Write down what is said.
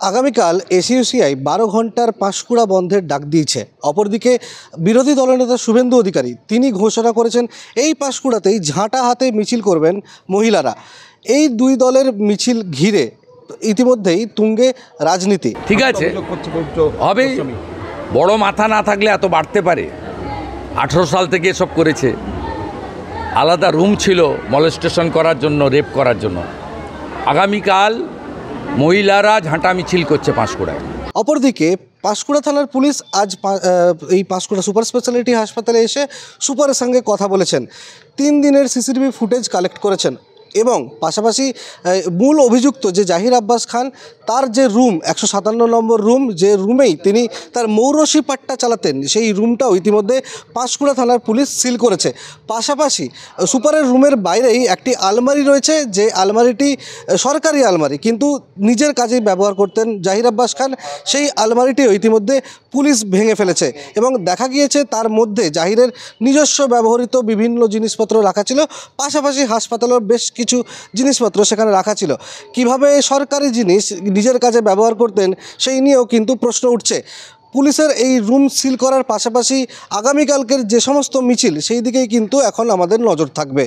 আগামীকাল এসইউসিআই 12 ঘন্টার পাঁশকুড়া বন্ধের ডাক দিয়েছে। অপরদিকে বিরোধী দলনেতা শুভেন্দু অধিকারী তিনি ঘোষণা করেছেন এই পাঁশকুড়াতেই ঝাঁটা হাতে মিছিল করবেন মহিলারা। এই দুই দলের মিছিল ঘিরে ইতিমধ্যেই তুঙ্গে রাজনীতি। ঠিক আছে, হবে। বড় মাথা না থাকলে এত বাড়তে পারে? 18 সাল থেকে এসব করেছে। আলাদা রুম ছিল মলেস্টেশন করার জন্য, রেপ করার জন্য। আগামীকাল মহিলারা ঝাঁটা মিছিল করছে পাঁশকুড়ায়। অপরদিকে পাঁশকুড়া থানার পুলিশ আজ এই পাঁশকুড়া সুপার স্পেশালিটি হাসপাতালে এসে সুপারের সঙ্গে কথা বলেছেন। 3 দিনের সিসিটিভি ফুটেজ কালেক্ট করেছেন এবং পাশাপাশি মূল অভিযুক্ত যে জাহির আব্বাস খান, তার যে রুম 157 নম্বর রুম, যে রুমেই তিনি তার মৌরসি পাট্টা চালাতেন, সেই রুমটাও ইতিমধ্যে পাঁশকুড়া থানার পুলিশ সিল করেছে। পাশাপাশি সুপারের রুমের বাইরেই একটি আলমারি রয়েছে, যে আলমারিটি সরকারি আলমারি, কিন্তু নিজের কাজেই ব্যবহার করতেন জাহির আব্বাস খান। সেই আলমারিটিও ইতিমধ্যে পুলিশ ভেঙে ফেলেছে এবং দেখা গিয়েছে তার মধ্যে জাহিরের নিজস্ব ব্যবহৃত বিভিন্ন জিনিসপত্র রাখা ছিল, পাশাপাশি হাসপাতালের বেশ কিছু জিনিসপত্র সেখানে রাখা ছিল। কিভাবে সরকারি জিনিস নিজের কাজে ব্যবহার করতেন সেই নিয়েও কিন্তু প্রশ্ন উঠছে। পুলিশের এই রুম সিল করার পাশাপাশি আগামীকালকের যে সমস্ত মিছিল, সেই দিকেই কিন্তু এখন আমাদের নজর থাকবে।